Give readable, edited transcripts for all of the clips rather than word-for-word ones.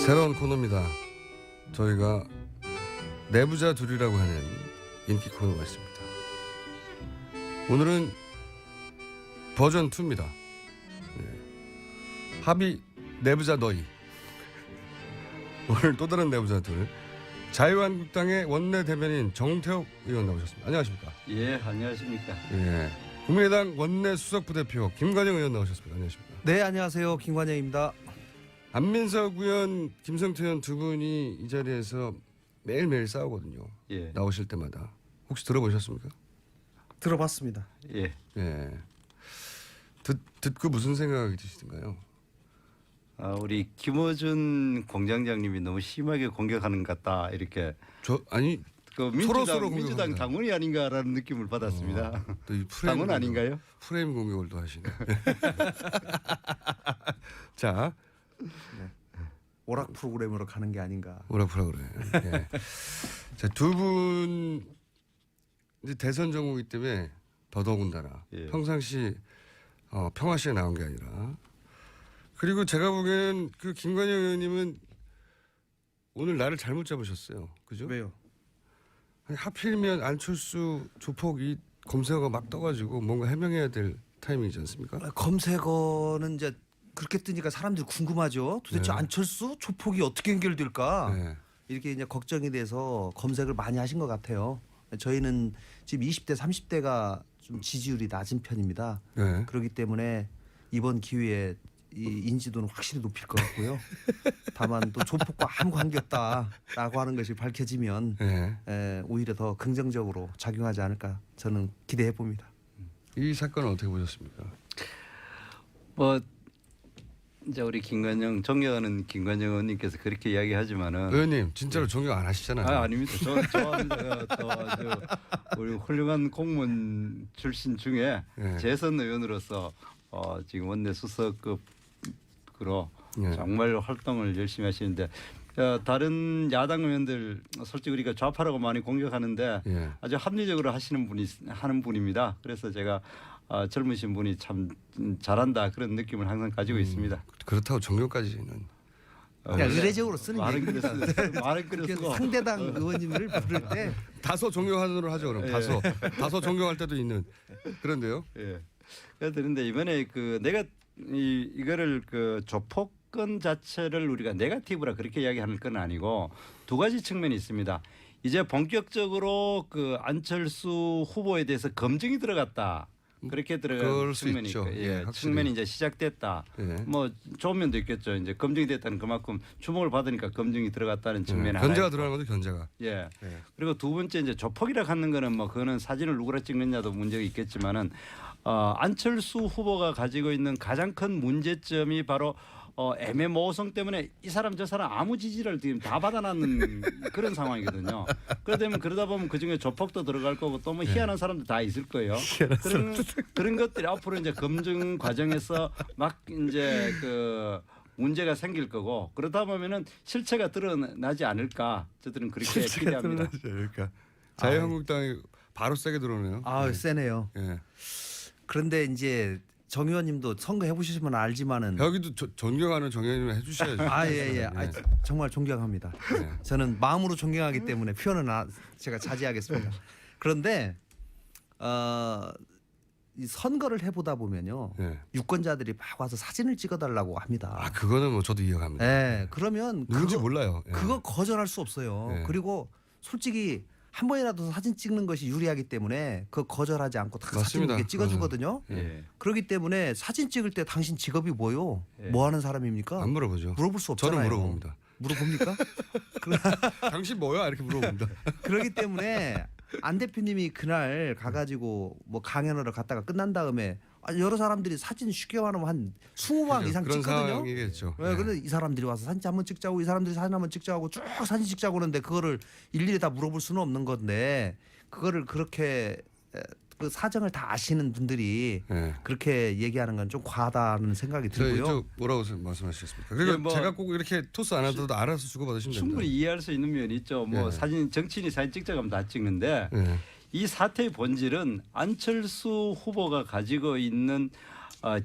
새로운 코너입니다. 저희가 내부자 둘이라고 하는 인기 코너가 있습니다. 오늘은 버전 2입니다. 합의 내부자 너희. 오늘 또 다른 내부자 둘. 자유한국당의 원내 대변인 정태욱 의원 나오셨습니다. 안녕하십니까? 예, 안녕하십니까? 예. 국민의당 원내 수석 부대표 김관영 의원 나오셨습니다. 안녕하십니까? 네, 안녕하세요. 김관영입니다. 안민석 의원, 김성태 의원 두 분이 이 자리에서 매일매일 싸우거든요. 예. 나오실 때마다. 혹시 들어보셨습니까? 들어봤습니다. 예. 예. 듣고 무슨 생각이 드시던가요? 우리 김어준 공장장님이 너무 심하게 공격하는 것 같다 이렇게. 아니 그 서로 민주당 당원이 아닌가라는 느낌을 받았습니다. 또 이 당원 아닌가요? 프레임 공격을 또 하시네. 자, 네. 오락 프로그램으로 가는 게 아닌가. 오락 프로그램. 예. 자, 두 분 이제 대선 정국이기 때문에 더더군다나 예. 평상시 평화시에 나온 게 아니라. 그리고 제가 보기에는 그 김관영 의원님은 오늘 나를 잘못 잡으셨어요. 그죠? 왜요? 아니, 하필이면 안철수 조폭이 검색어가 막 떠가지고 뭔가 해명해야 될 타이밍이지 않습니까? 검색어는 이제 그렇게 뜨니까 사람들이 궁금하죠. 도대체 네. 안철수 조폭이 어떻게 연결될까? 네. 이렇게 이제 걱정이 돼서 검색을 많이 하신 것 같아요. 저희는 지금 20대, 30대가 좀 지지율이 낮은 편입니다. 네. 그렇기 때문에 이번 기회에 이 인지도는 확실히 높일 것 같고요. 다만 또 조폭과 아무 관계없다라고 하는 것이 밝혀지면 네. 오히려 더 긍정적으로 작용하지 않을까 저는 기대해 봅니다. 이 사건은 어떻게 보셨습니까? 뭐 이제 우리 존경하는 김관영 의원님께서 그렇게 이야기하지만은. 의원님 진짜로 존경 안 하시잖아요. 아닙니다. 저 우리 훌륭한 공무원 출신 중에 네. 재선 의원으로서 지금 원내 수석급으로 네. 정말 활동을 열심히 하시는데 다른 야당 의원들 솔직히 우리가 좌파라고 많이 공격하는데 예. 아주 합리적으로 하는 분입니다. 그래서 제가 젊으신 분이 참 잘한다 그런 느낌을 항상 가지고 있습니다. 그렇다고 존경까지는. 그냥 의례적으로 쓰는 말은 얘기입니다. 말은 그랬고 상대당 의원님을 부를 때 다소 존경하는으로 하죠 그럼. 다소 존경할 때도 있는. 그런데요. 예. 그런데 이번에 내가 이거를 조폭건 자체를 우리가 네거티브라 그렇게 이야기하는 건 아니고 두 가지 측면이 있습니다. 이제 본격적으로 안철수 후보에 대해서 검증이 들어갔다. 그렇게 들어간 측면이 있고, 측면이 이제 시작됐다. 예. 뭐 좋은 면도 있겠죠. 이제 검증이 됐다는 그만큼 주목을 받으니까 검증이 들어갔다는 측면이 하나. 견제가 들어가는 거죠 견제가. 예. 그리고 두 번째 이제 조폭이라 하는 거는 뭐 그거는 사진을 누구라 찍느냐도 문제가 있겠지만은 안철수 후보가 가지고 있는 가장 큰 문제점이 바로 애매모호성 때문에 이 사람 저 사람 아무 지지를 지금 다 받아놨는 그런 상황이거든요. 그러다 보면 그중에 조폭도 들어갈 거고 또 뭐 희한한 사람도 다 있을 거예요. 그런 것들이 앞으로 이제 검증 과정에서 막 이제 문제가 생길 거고 그러다 보면은 실체가 드러나지 않을까 저들은 그렇게 기대합니다. 그러니까 자유한국당이 바로 세게 들어오네요. 세네요. 예. 그런데 이제 정 의원님도 선거 해보시면 알지만은 여기도 존경하는 정 의원님 해주셔야죠. 예. 정말 존경합니다. 네. 저는 마음으로 존경하기 때문에 표현은 제가 자제하겠습니다. 그런데 이 선거를 해보다 보면요, 네. 유권자들이 막 와서 사진을 찍어달라고 합니다. 그거는 뭐 저도 이해갑니다. 네, 그러면 누군지 몰라요. 예. 그거 거절할 수 없어요. 네. 그리고 솔직히 한 번이라도 사진 찍는 것이 유리하기 때문에 그거 거절하지 않고 다 사진 맞습니다. 이렇게 찍어주거든요. 예. 그렇기 때문에 사진 찍을 때 당신 직업이 뭐요? 뭐 하는 사람입니까? 안 물어보죠. 물어볼 수 없잖아요. 저는 물어봅니다. 물어봅니까? 당신 뭐야 이렇게 물어봅니다. 그렇기 때문에 안 대표님이 그날 가가지고 뭐 강연하러 갔다가 끝난 다음에 여러 사람들이 사진 쉽게 말하면 한 20방 이상 그런 찍거든요. 상황이겠죠. 네, 근데 이 사람들이 와서 사진 한번 찍자고 이 사람들이 사진 한번 찍자고 쭉 사진 찍자고 하는데 그거를 일일이 다 물어볼 수는 없는 건데 그거를 그렇게 그 사정을 다 아시는 분들이 네. 그렇게 얘기하는 건 좀 과하다는 생각이 들고요. 저 뭐라고 말씀하시겠습니까? 그리고 예, 뭐 제가 꼭 이렇게 토스 안 하더라도 알아서 주고받으시면 됩니다. 충분히 이해할 수 있는 면이 있죠. 뭐 예. 정치인이 사진 찍자고 하면 다 찍는데 예. 이 사태의 본질은 안철수 후보가 가지고 있는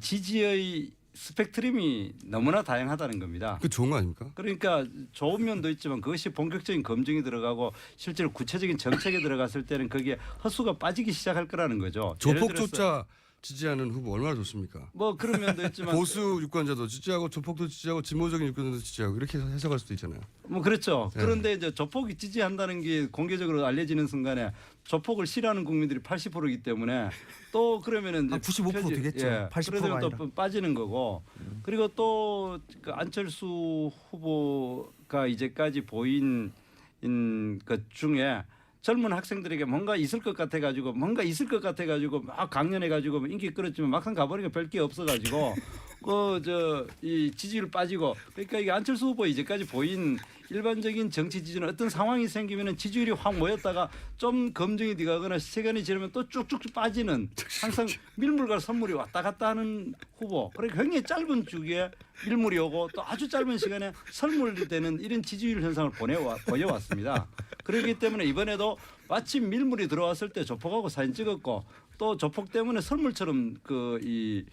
지지의 스펙트럼이 너무나 다양하다는 겁니다. 그 좋은 거 아닙니까? 그러니까 좋은 면도 있지만 그것이 본격적인 검증이 들어가고 실제로 구체적인 정책에 들어갔을 때는 거기에 헛수가 빠지기 시작할 거라는 거죠. 예를 들어서 조폭조차 지지하는 후보 얼마나 좋습니까? 뭐 그런 면도 있지만 보수 유권자도 지지하고 조폭도 지지하고 진보적인 유권자도 지지하고 이렇게 해석할 수도 있잖아요. 뭐 그렇죠. 네. 그런데 이제 조폭이 지지한다는 게 공개적으로 알려지는 순간에 조폭을 싫어하는 국민들이 80%이기 때문에 또 그러면은 한 95% 되겠죠. 80% 가 그러면 또 아니라. 빠지는 거고 그리고 또 그 안철수 후보가 이제까지 보인 것 중에 젊은 학생들에게 뭔가 있을 것 같아 가지고 막 강연해 가지고 인기 끌었지만 막상 가보니까 별 게 없어 가지고 이 지지율 빠지고 그러니까 이게 안철수 후보 이제까지 보인 일반적인 정치 지지는 어떤 상황이 생기면은 지지율이 확 모였다가 좀 검증이 돼가거나 시간이 지나면 또 쭉쭉 빠지는 항상 밀물과 선물이 왔다 갔다 하는 후보. 그러니까 굉장히 짧은 주기에 밀물이 오고 또 아주 짧은 시간에 선물이 되는 이런 지지율 현상을 보여왔습니다. 그렇기 때문에 이번에도 마침 밀물이 들어왔을 때 조폭하고 사진 찍었고 또 조폭 때문에 선물처럼 이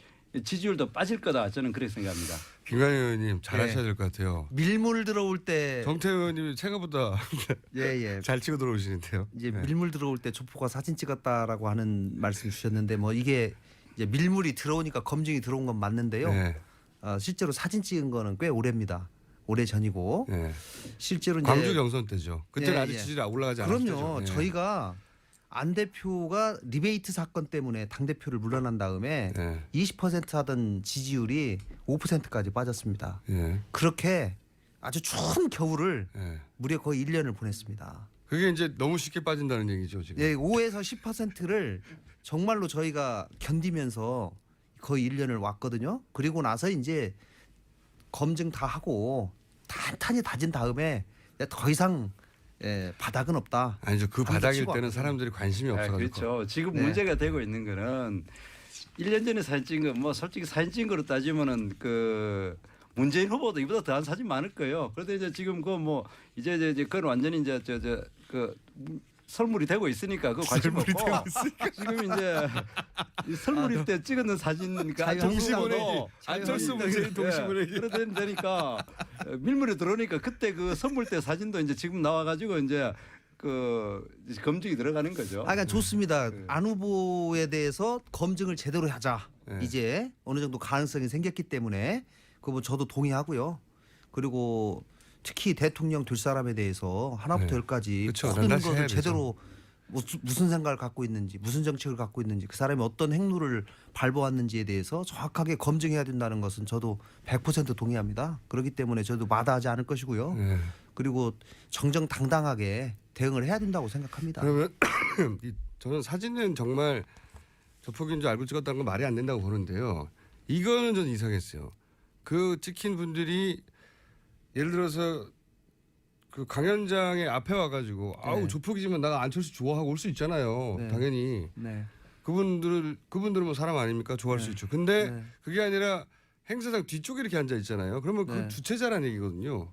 지지율도 빠질 거다 저는 그렇게 생각합니다. 김관영 의원님 잘하셔야 네. 될 것 같아요. 밀물 들어올 때 정태 의원님이 생각보다 예. 잘 치고 들어오시는데요. 이제 네. 밀물 들어올 때 조폭가 사진 찍었다라고 하는 말씀 주셨는데 뭐 이게 이제 밀물이 들어오니까 검증이 들어온 건 맞는데요. 네. 실제로 사진 찍은 거는 꽤 오래입니다. 오래 전이고 네. 실제로 이제 광주 경선 때죠. 그때는 예, 아직 예. 지지율이 올라가지 않았죠. 그럼요. 저희가 안 대표가 리베이트 사건 때문에 당 대표를 물러난 다음에 20% 하던 지지율이 5%까지 빠졌습니다. 예. 그렇게 아주 추운 겨울을 예. 무려 거의 1년을 보냈습니다. 그게 이제 너무 쉽게 빠진다는 얘기죠 지금. 예, 5에서 10%를 정말로 저희가 견디면서 거의 1년을 왔거든요. 그리고 나서 이제 검증 다 하고 탄탄히 다진 다음에 더 이상 바닥은 없다. 아니죠. 그 한번 바닥일 치고 때는 왔거든요. 사람들이 관심이 없어가지고. 그렇죠. 지금 네. 문제가 되고 있는 거는 1년 전에 사진 찍은 거 뭐 솔직히 사진 찍은 거로 따지면은 그 문재인 후보도 이보다 더한 사진 많을 거예요. 그런데 이제 지금 그 뭐 이제 그건 완전히 이제 그 설물이 되고 있으니까 그 관심 없고 지금 이제 이 설물일 때 찍었는 사진 그러니까 안철수 문재인 동시문회기. 그러다 되니까 밀물이 들어오니까 그때 그 선물 때 사진도 이제 지금 나와가지고 이제 그 검증이 들어가는 거죠. 그러니까 좋습니다. 안 후보에 대해서 검증을 제대로 하자. 네. 이제 어느 정도 가능성이 생겼기 때문에 그거 뭐 저도 동의하고요. 그리고 특히 대통령 될 사람에 대해서 하나부터 네. 열까지 그쵸. 모든 낱낱이 해야 것을 되죠. 제대로 무슨 생각을 갖고 있는지 무슨 정책을 갖고 있는지 그 사람이 어떤 행로를 밟아왔는지에 대해서 정확하게 검증해야 된다는 것은 저도 100% 동의합니다. 그렇기 때문에 저도 마다하지 않을 것이고요. 예. 그리고 정정당당하게 대응을 해야 된다고 생각합니다. 그러면 저는 사진은 정말 조폭인 줄 알고 찍었다는 건 말이 안 된다고 보는데요. 이거는 좀 이상했어요. 그 찍힌 분들이 예를 들어서 그 강연장의 앞에 와가지고 아우 조폭이지만 나가 안철수 좋아하고 올 수 있잖아요. 네. 당연히 네. 그분들은 뭐 사람 아닙니까? 좋아할 수 있죠. 근데 네. 그게 아니라 행사장 뒤쪽에 이렇게 앉아 있잖아요. 그러면 그 네. 주최자라는 얘기거든요.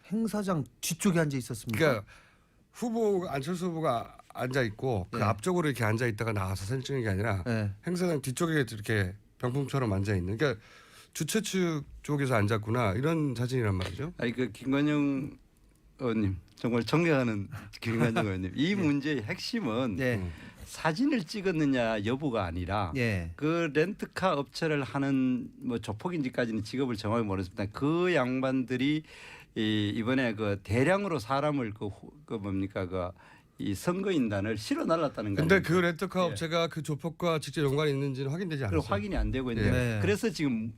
행사장 뒤쪽에 앉아 있었습니까? 그러니까 안철수 후보가 앉아 있고 그 네. 앞쪽으로 이렇게 앉아 있다가 나와서 사진 찍는 게 아니라 네. 행사장 뒤쪽에 이렇게 병풍처럼 앉아 있는. 그러니까 주최 측 쪽에서 앉았구나 이런 사진이란 말이죠. 아니 그 김관영 의원님 정말 존경하는 김관영 의원님 이 문제의 핵심은 네. 사진을 찍었느냐 여부가 아니라 예. 그 렌트카 업체를 하는 뭐 조폭인지까지는 직업을 정확히 모르겠습니다. 그 양반들이 이번에 그 대량으로 사람을 그 뭡니까 이 선거인단을 실어 날랐다는 거예요. 근데 그 렌터카 예. 업체가 그 조폭과 직접 연관이 있는지는 확인되지 않았어요. 확인이 안 되고 있는데 네. 그래서 지금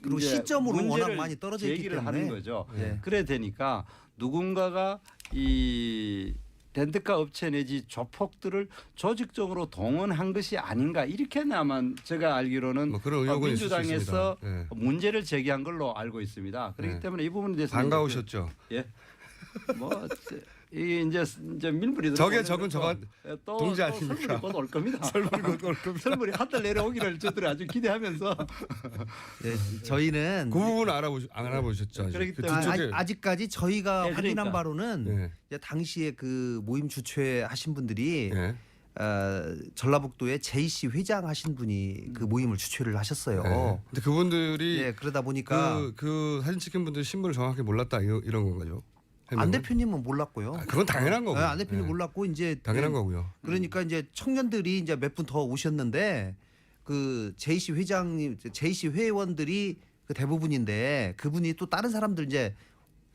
그리고 이제 시점으로 문제를 워낙 많이 떨어져 있기 제기를 때문에. 하는 거죠. 네. 그래 되니까 누군가가 이 렌트카 업체 내지 조폭들을 조직적으로 동원한 것이 아닌가 이렇게나만 제가 알기로는 뭐 그런 의혹은 있을 수 민주당에서 있습니다. 예. 문제를 제기한 걸로 알고 있습니다. 그렇기 네. 때문에 이 부분에 대해서 반가우셨죠. 예. 뭐 이 이제 밀물이 저게 들어오면 저건 또 동지 또 아닙니까? 설물이 곧 올 겁니다. 설물이 곧올 겁니다. 설물이 한 달 내려오기를 저들이 아주 기대하면서 예, 저희는 그 부분 알아보셨죠. 아직. 그렇기 그 때문에 뒤쪽에 아직까지 저희가 네, 확인한 그러니까. 바로는 네. 이제 당시에 그 모임 주최하신 분들이 네. 전라북도의 JC 회장 하신 분이 그 모임을 주최를 하셨어요. 네. 근데 그분들이 예, 그러다 보니까 그 사진 찍힌 분들 신분을 정확히 몰랐다 이런 건가요? 안 대표님은 몰랐고요. 그건 당연한 거고. 안 대표님 몰랐고 이제 당연한 거고요. 그러니까 이제 청년들이 이제 몇 분 더 오셨는데 그 JC 회장님, JC 회원들이 그 대부분인데 그분이 또 다른 사람들 이제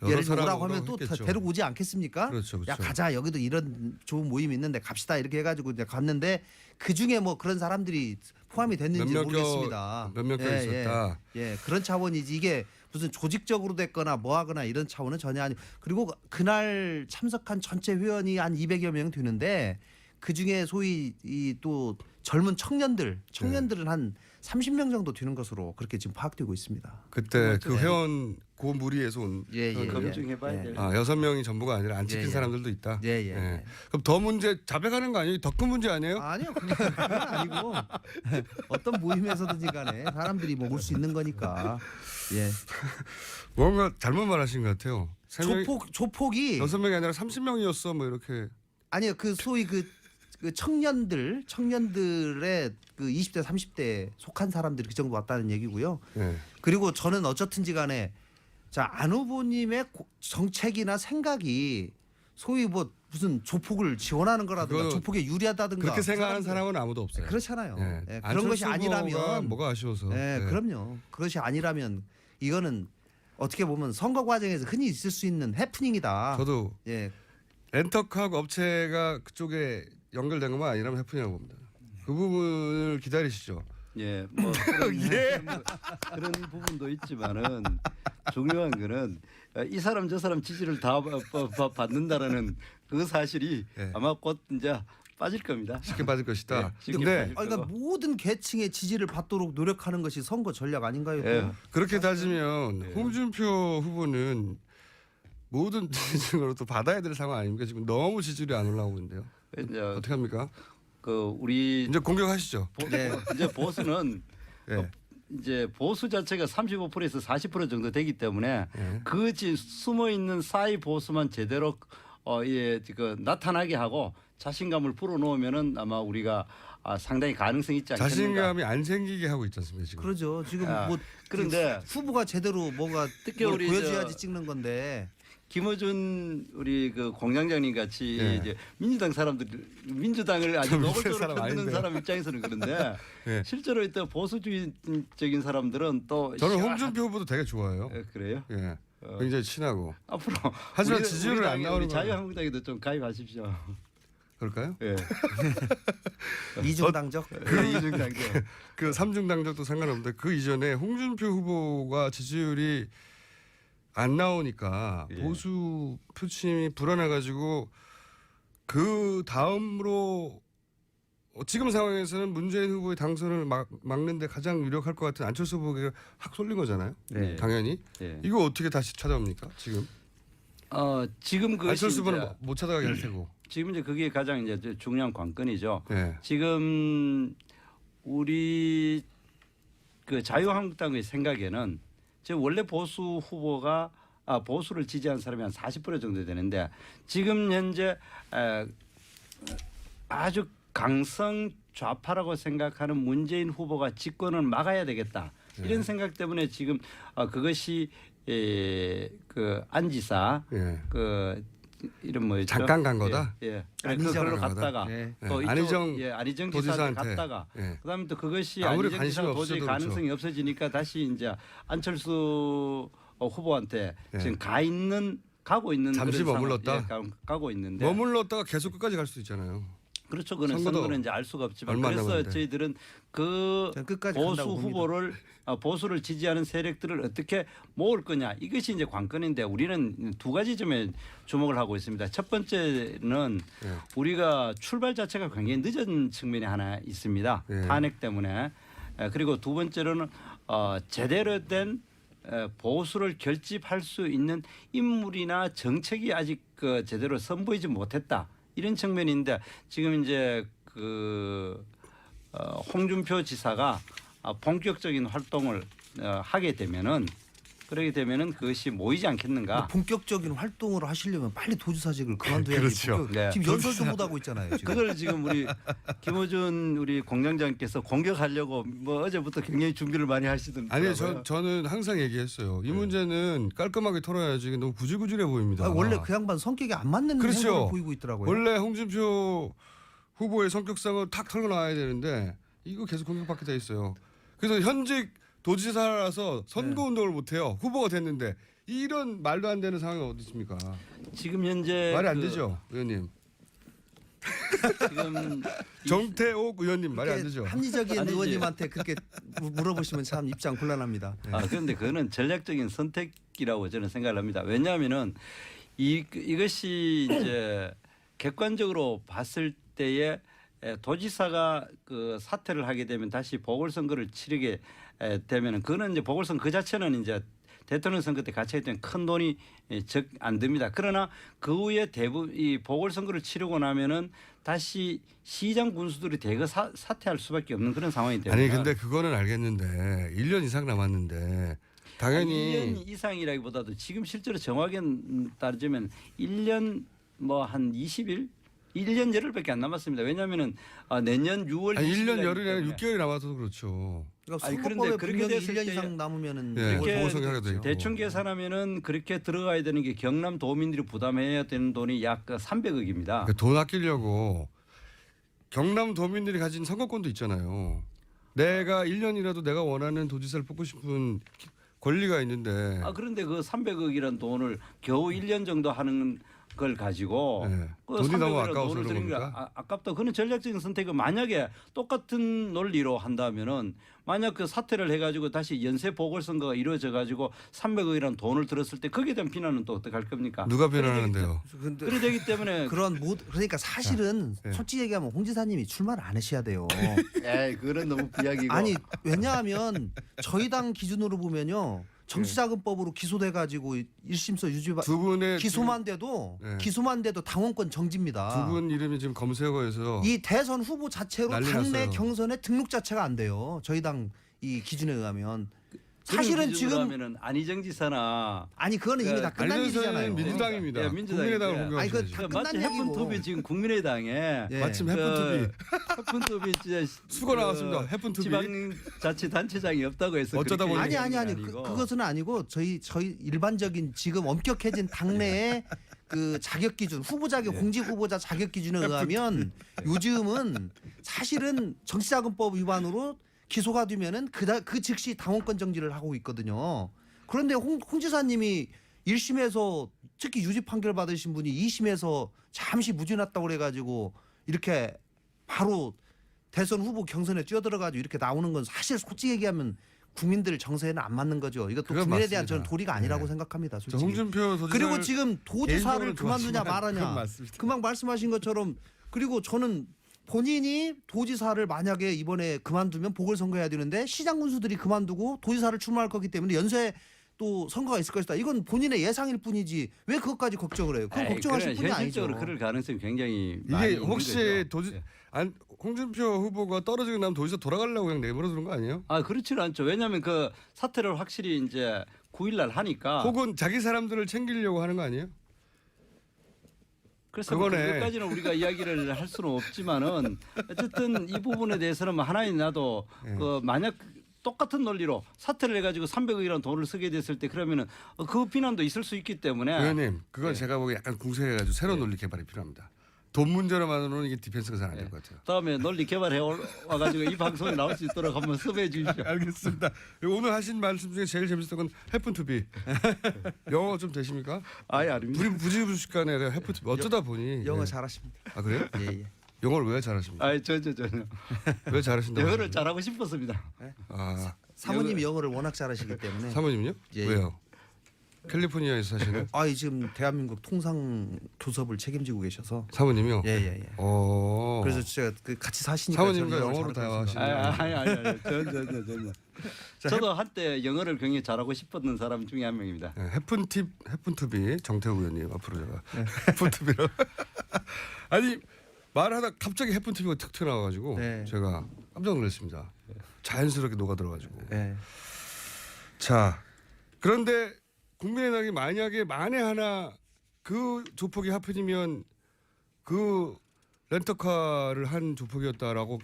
여러 예를 들어 사람 오라고 하면 또 했겠죠. 데리고 오지 않겠습니까? 그렇죠, 그렇죠. 야 가자 여기도 이런 좋은 모임이 있는데 갑시다 이렇게 해가지고 이제 갔는데 그 중에 뭐 그런 사람들이 포함이 됐는지 모르겠습니다. 몇몇 개 있었다. 예, 그런 차원이지 이게 무슨 조직적으로 됐거나 뭐하거나 이런 차원은 전혀 아니. 그리고 그날 참석한 전체 회원이 한 200여 명 되는데 그 중에 소위 이 또 젊은 청년들은 한 30명 정도 되는 것으로 그렇게 지금 파악되고 있습니다. 그때 그 회원 그 무리에서 온 예, 예, 검증해봐야 예. 돼요. 6명이 전부가 아니라 안 찍힌 예, 예. 사람들도 있다. 예, 예. 그럼 더 문제 자백하는 거 아니에요? 더 큰 문제 아니에요? 아니요, 그건 아니고 어떤 모임에서든지 간에 사람들이 뭐 올 수 있는 거니까. 예. 뭔가 잘못 말하신 것 같아요. 조폭이 6명이 아니라 30명이었어 뭐 이렇게. 아니요, 그 소위 그 청년들의 그 20대 30대에 속한 사람들이 그 정도 왔다는 얘기고요. 예. 그리고 저는 어쨌든지 간에 자, 안 후보님의 정책이나 생각이 소위 뭐 무슨 조폭을 지원하는 거라든가 그거 조폭에 유리하다든가 그렇게 생각하는 사람들- 사람은 아무도 없어요. 그렇잖아요. 예. 예, 그런 것이 안철수 후보가 아니라면 뭐가 아쉬워서. 예, 예. 그럼요. 그것이 아니라면 이거는 어떻게 보면 선거 과정에서 흔히 있을 수 있는 해프닝이다. 저도 예. 렌터카 업체가 그쪽에 연결된 것만 아니라면 해프닝이라고 봅니다. 그 부분을 기다리시죠. 예, 뭐 그런 부분도 있지만은 중요한 거는 이 사람 저 사람 지지를 다 받는다라는 그 사실이 예. 아마 곧 이제 빠질 겁니다. 쉽게 빠질 것이다. 예, 쉽게 근데 빠질 그러니까 거고. 모든 계층의 지지를 받도록 노력하는 것이 선거 전략 아닌가요? 또? 예. 그렇게 따지면 예. 홍준표 후보는 모든 지지층으로 또 받아야 될 상황 아닙니까? 지금 너무 지지율이 안 올라오고 있는데요. 이제 어떻게 합니까? 그 우리 이제 공격하시죠. 이제 보수는 예. 이제 보수 자체가 35%에서 40% 정도 되기 때문에 예. 그 숨어 있는 사이 보수만 제대로 그 나타나게 하고 자신감을 불어넣으면은 아마 우리가 상당히 가능성이 있지 않겠는가. 자신감이 안 생기게 하고 있지 않습니까 지금? 그러죠. 지금 아, 뭐 그런데 후보가 제대로 뭐가 특히 뭘 우리 보여줘야지 찍는 건데. 김어준 우리 그 공장장님 같이 예. 이제 민주당을 아주 저 밑에 노골적으로 사람 흔드는 아닌데요. 사람 입장에서는 그런데 예. 실제로 이때 보수주의적인 사람들은 또 저는 홍준표 후보도 되게 좋아해요. 그래요? 예. 굉장히 친하고. 앞으로 하지만 우리 지지율은 안 당에 나오는 우리 거예요. 자유한국당에도 좀 가입하십시오. 그럴까요? 예. 이중당적. 이중당적. 그 삼중당적도 상관없는데 그 이전에 홍준표 후보가 지지율이 안 나오니까 예. 보수 표심이 불안해가지고 그 다음으로 지금 상황에서는 문재인 후보의 당선을 막는데 가장 유력할 것 같은 안철수 후보가 확 쏠린 거잖아요. 네. 당연히 예. 이거 어떻게 다시 찾아옵니까? 지금 지금 그것이 안철수 후보는 이제 못 찾아가게 할 테고. 지금 이제 그게 가장 이제 중요한 관건이죠. 예. 지금 우리 그 자유한국당의 생각에는 지금 원래 보수 후보가 보수를 지지한 사람이 한 40% 정도 되는데 지금 현재 아주 강성 좌파라고 생각하는 문재인 후보가 집권을 막아야 되겠다 이런 생각 때문에 지금 그것이 그 안지사 예. 그 이름 뭐였죠? 잠깐 간 거다? 예. 안희정 그걸로 간 거다? 갔다가 예. 또 예. 안희정 안희정 도지사한테. 지사한테 갔다가 예. 그다음에 또 그것이 아무리 안희정 관심이 지사가 도저히 없어도 가능성이 없어지니까 다시 이제 안철수 후보한테 예. 지금 가고 있는 잠시 그런 머물렀다? 상황, 가고 있는데 머물렀다가 계속 끝까지 갈 수 있잖아요. 그렇죠. 그는 선거도 선거는 이제 알 수가 없지만 얼마 안 그래서 남았는데. 저희들은 그 저는 끝까지 보수 간다고 봅니다. 후보를 보수를 지지하는 세력들을 어떻게 모을 거냐 이것이 이제 관건인데 우리는 두 가지 점에 주목을 하고 있습니다. 첫 번째는 예. 우리가 출발 자체가 굉장히 늦은 측면이 하나 있습니다. 예. 탄핵 때문에 그리고 두 번째로는 제대로 된 보수를 결집할 수 있는 인물이나 정책이 아직 제대로 선보이지 못했다. 이런 측면인데 지금 이제 홍준표 지사가 본격적인 활동을 하게 되면은 그러게 되면은 그것이 모이지 않겠는가? 본격적인 활동을 하시려면 빨리 도지사직을 그만둬야지. 그렇죠. 네. 지금 연설도 못 하고 있잖아요. 지금. 그걸 지금 우리 김어준 우리 공장장께서 공격하려고 뭐 어제부터 굉장히 준비를 많이 하시던데요. 아니 저는 항상 얘기했어요. 이 문제는 깔끔하게 털어야지. 이게 너무 구질구질해 보입니다. 원래 그 양반 성격이 안 맞는 그렇죠. 행동을 보이고 있더라고요. 원래 홍준표 후보의 성격상을 탁 털고 나와야 되는데 이거 계속 공격받게 돼 있어요. 그래서 현직 도지사라서 선거운동을 못해요. 후보가 됐는데 이런 말도 안 되는 상황이 어디 있습니까? 지금 현재 말이 안 되죠, 의원님. 지금 정태옥 의원님 말이 안 그렇게 되죠. 합리적인 아니지. 의원님한테 그렇게 물어보시면 참 입장 곤란합니다. 그런데 그거는 전략적인 선택이라고 저는 생각을 합니다. 왜냐하면은 이것이 이제 객관적으로 봤을 때에 도지사가 그 사퇴를 하게 되면 다시 보궐선거를 치르게 되면은 그거는 이제 보궐선거 그 자체는 이제 대통령 선거 때 같이 했던 큰 돈이 적 안 듭니다. 그러나 그 후에 대부분 이 보궐선거를 치르고 나면은 다시 시장 군수들이 대거 사퇴할 수밖에 없는 그런 상황이 됩니다. 아니 근데 그거는 알겠는데 1년 이상 남았는데 당연히 1년 이상이라기보다도 지금 실제로 정확히 따지면 1년 뭐 한 20일 1년 열흘밖에 안 남았습니다. 왜냐하면은 내년 6월 아니 1년 20일 이기 열흘이 아니라 때문에 6개월이 남아서 그렇죠. 그러니까 아니, 선거법에 그런데 그렇게 분명히 됐을 1년 때 이상 남으면은 네, 그걸 보궐선거 하게 되겠죠. 되고. 대충 계산하면은 그렇게 들어가야 되는 게 경남 도민들이 부담해야 되는 돈이 약 300억입니다. 그러니까 돈 아끼려고 경남 도민들이 가진 선거권도 있잖아요. 내가 1년이라도 내가 원하는 도지사를 뽑고 싶은 권리가 있는데 그런데 그 300억이라는 돈을 겨우 1년 정도 하는 걸 가지고 네. 그 돈이 너무 300억이라는 아까워서 돈을 그런 쓰는 게 겁니까? 아깝다. 그는 전략적인 선택은 만약에 똑같은 논리로 한다면은 만약 그 사퇴를 해가지고 다시 연쇄 보궐선거가 이루어져 가지고 300억이라는 돈을 들었을 때 거기에 대한 비난은 또 어떻게 할 겁니까? 누가 비난하는데요? 근데 그래 되기 때문에 그러니까 사실은 네. 솔직히 얘기하면 홍 지사님이 출마를 안 하셔야 돼요. 에이 그건 너무 비약이고 아니 왜냐하면 저희 당 기준으로 보면요 정치자금법으로 기소돼 가지고 1심서 유죄 두 분의 기소만 돼도 네. 기소만 돼도 당원권 정지입니다. 두 분 이름이 지금 검색어에서 이 대선 후보 자체로 난리 당내 났어요. 경선에 등록 자체가 안 돼요. 저희 당 이 기준에 의하면 사실은 지금 하면은 안희정 지사나 아니 그거는 이미 다 끝난 안희정 일이잖아요. 지사는 민주당입니다. 예, 민주당인데. 국민의당을 아니, 그 공격하셔야죠. 다 마치 끝난 얘기고. 해픈투비 지금 국민의당에 예. 마침 그 해픈투비 해픈투비 진짜 수고 나왔습니다. 해픈투비. 지방자치단체장이 없다고 해서 어쩌다 그렇게 보니. 아니 얘기하는 게 아니고. 그것은 아니고 저희 일반적인 지금 엄격해진 당내의 그 자격 기준 후보 자격 공직 후보자 자격 기준에 의하면 요즘은 사실은 정치자금법 위반으로 기소가 되면은 그 즉시 당원권 정지를 하고 있거든요. 그런데 홍 지사님이 1심에서 특히 유죄 판결 받으신 분이 2심에서 잠시 무죄 났다고 그래가지고 이렇게 바로 대선 후보 경선에 뛰어들어가지고 이렇게 나오는 건 사실 솔직히 얘기하면 국민들 정서에는 안 맞는 거죠. 이것도 그건 국민에 대한 맞습니다. 저는 도리가 아니라고 네. 생각합니다. 저 솔직히. 홍준표 도지사 그리고 지금 도지사를 개인적으로는 그만두냐 좋아하지만 그건 말하냐. 맞습니다. 금방 말씀하신 것처럼 그리고 저는 본인이 도지사를 만약에 이번에 그만두면 보궐선거 해야 되는데 시장 군수들이 그만두고 도지사를 출마할 거기 때문에 연쇄 또 선거가 있을 것이다. 이건 본인의 예상일 뿐이지 왜 그것까지 걱정을 해요? 그건 에이, 걱정하실 그래, 뿐이 아니죠. 현실적으로 그럴 가능성이 굉장히 많이 이게 있는 혹시 거죠. 예. 홍준표 후보가 떨어지고 나면 도지사 돌아가려고 그냥 내버려 두는 거 아니에요? 그렇지는 않죠. 왜냐하면 그 사퇴를 확실히 이제 9일날 하니까. 혹은 자기 사람들을 챙기려고 하는 거 아니에요? 그래서 뭐 그거네. 그것까지는 우리가 이야기를 할 수는 없지만은 어쨌든 이 부분에 대해서는 뭐 하나의 나도 네. 그 만약 똑같은 논리로 사퇴를 해가지고 300억이라는 돈을 쓰게 됐을 때 그러면은 그 비난도 있을 수 있기 때문에. 의원님, 그건 네. 제가 보기에 약간 궁색해가지고 새로운 논리 개발이 필요합니다. 돈 문제로만으로는 이게 디펜스가 잘 안 될 것 같아요. 다음에 논리 개발해 와가지고 이 방송에 나올 수 있도록 한번 섭외해 주십시오. 알겠습니다. 오늘 하신 말씀 중에 제일 재밌었던 건 해픈투비. 영어 좀 되십니까? 아예 아닙니다. 부지부식간에 내가 해픈투비 어쩌다 보니. 영어 예. 잘하십니다. 아 그래요? 예. 영어를 왜 잘하십니까? 전혀. 왜 잘하신다고? 영어를 잘하고 싶었습니다. 아 사모님이 영어를 워낙 잘하시기 때문에. 사모님요? 예. 왜요? 캘리포니아에서 사시는 지금 대한민국 통상 교섭을 책임지고 계셔서. 사모님이요? 예. 어. 그래서 제가 같이 사시니까 사모님과 저는 영어로 잘하고 있습니다. 대화하시는 전혀. 저도 한때 영어를 굉장히 잘하고 싶었던 사람 중에 한 명입니다. 네, 해픈투비 정태우 의원님 앞으로 제가 네. 해픈투비로 아니 말하다 갑자기 해픈투비가 툭 튀어나와가지고 네. 제가 깜짝 놀랐습니다. 자연스럽게 녹아들어가지고 예. 자 그런데 국민의당이 만약에 만에 하나 그 조폭이 하필이면 그 렌터카를 한 조폭이었다라고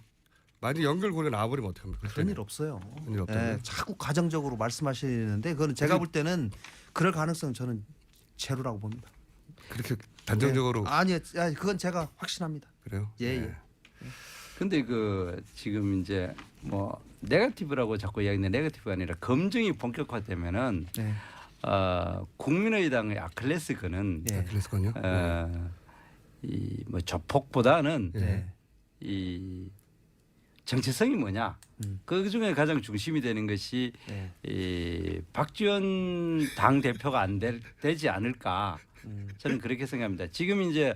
만약 연결고리가 나와버리면 어떡합니까? 그런 일 없어요. 그런 일 없다고요? 자꾸 가정적으로 말씀하시는데 그건 제가 볼 때는 그럴 가능성 저는 제로라고 봅니다. 그렇게 단정적으로 아니 그건 제가 확신합니다. 그래요? 예, 네. 예. 근데 그 지금 이제 뭐 네거티브라고 자꾸 이야기하는데 네거티브가 아니라 검증이 본격화되면은 네. 국민의당의 아킬레스건은 예. 그랬을거요? 이 뭐 조폭보다는 네. 이 정체성이 뭐냐? 그 중에 가장 중심이 되는 것이 네. 이 박지원 당 대표가 되지 않을까? 저는 그렇게 생각합니다. 지금 이제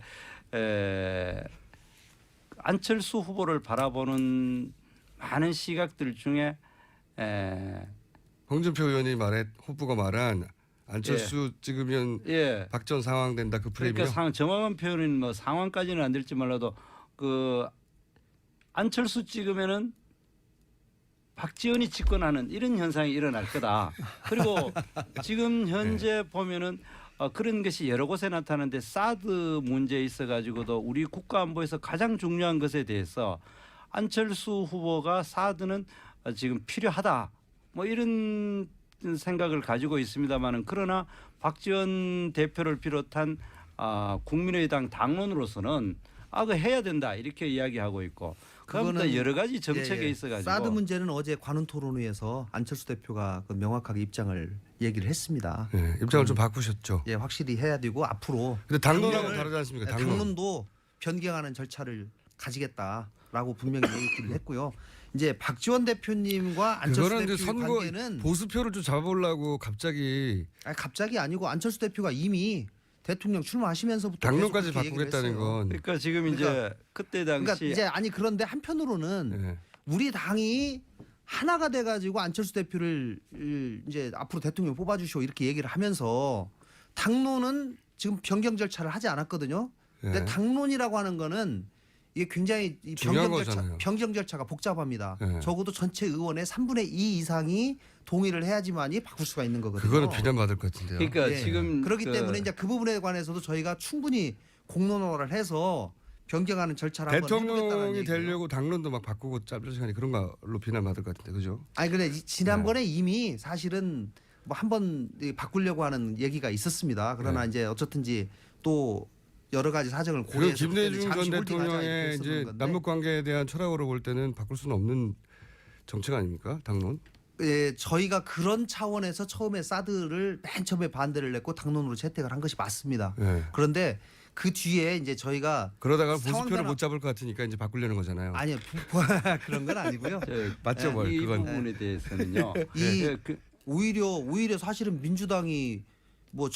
안철수 후보를 바라보는 많은 시각들 중에 홍준표 의원이 후보가 말한 안철수 찍으면 예. 박전 상황 된다 그 프레임이요. 그러니까 정확한 표현은 뭐 상황까지는 안 될지 몰라도 그 안철수 찍으면은 박지원이 집권하는 이런 현상이 일어날 거다. 그리고 지금 현재 보면은 그런 것이 여러 곳에 나타나는데 사드 문제에 있어가지고도 우리 국가 안보에서 가장 중요한 것에 대해서 안철수 후보가 사드는 지금 필요하다. 뭐 이런 생각을 가지고 있습니다만은 그러나 박지원 대표를 비롯한 국민의당 당론으로서는 그 해야 된다 이렇게 이야기하고 있고 그거는 여러 가지 정책에 있어가지고 사드 문제는 어제 관훈 토론회에서 안철수 대표가 그 명확하게 입장을 얘기를 했습니다. 네, 입장을 좀 바꾸셨죠. 예, 확실히 해야 되고 앞으로 근데 당론하고 다르지 않습니까? 당론도 변경하는 절차를 가지겠다라고 분명히 얘기를 했고요. 이제 박지원 대표님과 안철수 그거는 이제 대표의 선거 관계는 보수표를 좀 잡아보려고 갑자기 갑자기 아니고 안철수 대표가 이미 대통령 출마하시면서부터 당론까지 계속 그렇게 얘기를 바꾸겠다는 했어요. 건. 그러니까 지금 이제 그때 당시 그러니까 이제 그런데 한편으로는 네. 우리 당이 하나가 돼가지고 안철수 대표를 이제 앞으로 대통령 뽑아주시오 이렇게 얘기를 하면서 당론은 지금 변경 절차를 하지 않았거든요. 근데 네. 당론이라고 하는 거는 이게 굉장히 이 중요한 거잖아요. 변경 절차가 복잡합니다. 네. 적어도 전체 의원의 3분의 2 이상이 동의를 해야지만이 바꿀 수가 있는 거거든요. 그거는 비난받을 것 같은데요. 그러니까 예. 지금 그렇기 때문에 이제 그 부분에 관해서도 저희가 충분히 공론화를 해서 변경하는 절차를 한번 해보겠다는 대통령이 얘기예요. 되려고 당론도 막 바꾸고 짧은 시간에 그런 걸로 비난받을 것 같은데 그죠? 아니 근데 지난번에 이미 사실은 뭐 한번 바꾸려고 하는 얘기가 있었습니다. 그러나 네. 이제 어쨌든지 또 여러 가지 사정을 그리고 고려해서 김대중 전 잠시 홀딩하자 이렇게 대통령의 했었는 이제 건데. 남북 관계에 대한 철학으로 볼 때는 바꿀 수는 없는 정책 아닙니까? 당론? 예, 저희가 그런 차원에서 처음에 사드를 맨 처음에 반대를 냈고 당론으로 채택을 한 것이 맞습니다. 네. 그런데 그 뒤에 이제 저희가 그러다가 상황 보수표를 변화- 못 잡을 것 같으니까 이제 바꾸려는 거잖아요. 아니요 그런 건 아니고요. 맞죠, 뭘 이 그건. 부분에 대해서는요. 이 그- 오히려 사실은 민주당이 뭐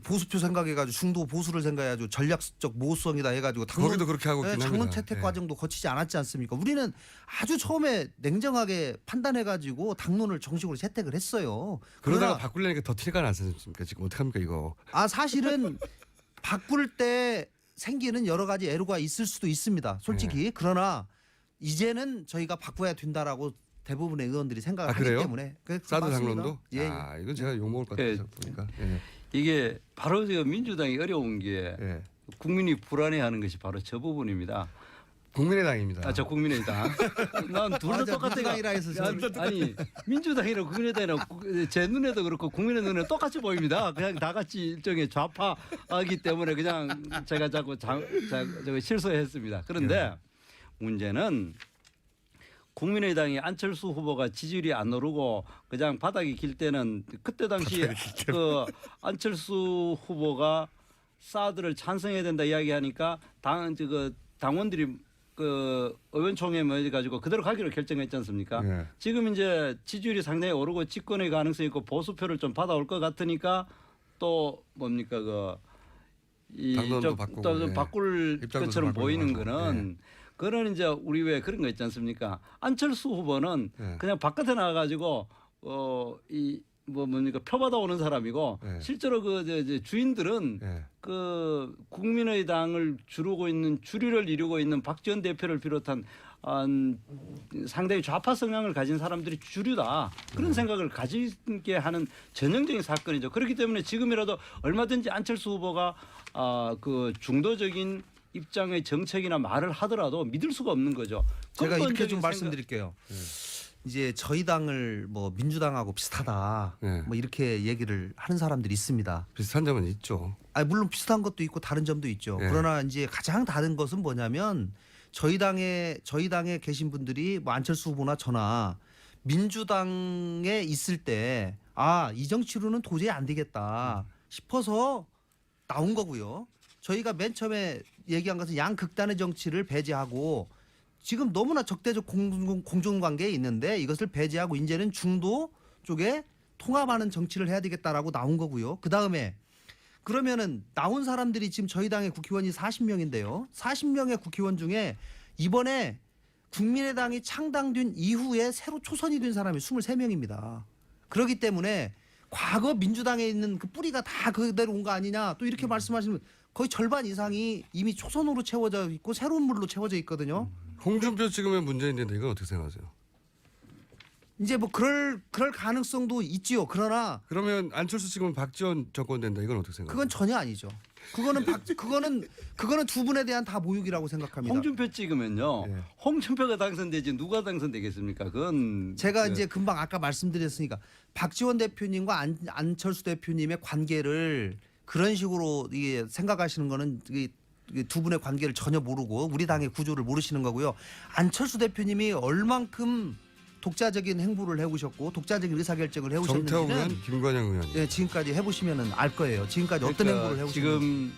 보수표 생각해가지고 중도 보수를 생각해가지고 전략적 모호성이다 해가지고 거기도 그렇게 하고 있긴 당론 합니다. 채택 예. 과정도 거치지 않았지 않습니까? 우리는 아주 처음에 냉정하게 판단해가지고 당론을 정식으로 채택을 했어요. 그러다가 그러나 바꾸려니까 더 티가 나지 않습니까? 지금 어떡합니까 이거? 사실은 바꿀 때 생기는 여러 가지 애로가 있을 수도 있습니다. 솔직히 그러나 이제는 저희가 바꿔야 된다라고 대부분의 의원들이 생각을 하기 그래요? 때문에 사드 맞습니다. 당론도? 예. 이건 제가 욕 먹을 것 같아서 보니까. 예. 이게 바로 지금 민주당이 어려운 게 예. 국민이 불안해하는 것이 바로 저 부분입니다. 국민의당입니다. 저 국민의당. 난 둘 다 맞아, 똑같아. 민주당이라 해서 저는 아니 민주당이랑 국민의당이랑 제 눈에도 그렇고 국민의 눈에 똑같이 보입니다. 그냥 다 같이 일종의 좌파이기 때문에 그냥 제가 자꾸 저거 실수했습니다. 그런데 문제는 국민의당이 안철수 후보가 지지율이 안 오르고 그냥 바닥이 길 때는 그때 당시 그 안철수 후보가 사드를 찬성해야 된다 이야기하니까 당원들이 그 의원총회 모여가지고 그대로 가기로 결정했지 않습니까? 예. 지금 이제 지지율이 상당히 오르고 집권의 가능성이 있고 보수표를 좀 받아올 것 같으니까 또 뭡니까 당론도 바꾸고, 또 예. 바꿀 입장도 것처럼 좀 보이는 바꾸고, 거는 그거는 이제 우리 왜 그런 거 있지 않습니까? 안철수 후보는 예. 그냥 바깥에 나가가지고 뭡니까 표 받아오는 사람이고 예. 실제로 주인들은 예. 그 국민의당을 주류를 이루고 있는 박지원 대표를 비롯한 상당히 좌파 성향을 가진 사람들이 주류다 그런 생각을 가지게 하는 전형적인 사건이죠. 그렇기 때문에 지금이라도 얼마든지 안철수 후보가 그 중도적인 입장의 정책이나 말을 하더라도 믿을 수가 없는 거죠. 제가 이렇게 근본적인 좀 말씀드릴게요. 이제 저희 당을 뭐 민주당하고 비슷하다 네. 뭐 이렇게 얘기를 하는 사람들이 있습니다. 비슷한 점은 있죠. 아니 물론 비슷한 것도 있고 다른 점도 있죠. 네. 그러나 이제 가장 다른 것은 뭐냐면 저희 당에 계신 분들이 뭐 안철수 후보나 저나 민주당에 있을 때 이 정치로는 도저히 안 되겠다 싶어서 나온 거고요. 저희가 맨 처음에 얘기한 것은 양극단의 정치를 배제하고 지금 너무나 적대적 공존관계에 있는데 이것을 배제하고 이제는 중도 쪽에 통합하는 정치를 해야 되겠다라고 나온 거고요. 그다음에 그러면은 나온 사람들이 지금 저희 당의 국회의원이 40명인데요. 40명의 국회의원 중에 이번에 국민의당이 창당된 이후에 새로 초선이 된 사람이 23명입니다. 그렇기 때문에 과거 민주당에 있는 그 뿌리가 다 그대로 온 거 아니냐 또 이렇게 말씀하시면 거의 절반 이상이 이미 초선으로 채워져 있고 새로운 물로 채워져 있거든요. 홍준표 찍으면 문재인인데 이건 어떻게 생각하세요? 이제 뭐 그럴 가능성도 있지요. 그러나 그러면 안철수 찍으면 박지원 정권 된다. 이건 어떻게 생각하세요? 그건 전혀 아니죠. 그거는 두 분에 대한 다 모욕이라고 생각합니다. 홍준표 찍으면요. 네. 홍준표가 당선되지 누가 당선되겠습니까? 그건 제가 이제 금방 아까 말씀드렸으니까 박지원 대표님과 안철수 대표님의 관계를 그런 식으로 이게 생각하시는 거는 이게 두 분의 관계를 전혀 모르고 우리 당의 구조를 모르시는 거고요. 안철수 대표님이 얼만큼 독자적인 행보를 해오셨고 독자적인 의사결정을 정태호 해오셨는지는 의원, 김관영 의원. 지금까지 해보시면 알 거예요. 지금까지 어떤 그러니까 행보를 해오셨는지. 지금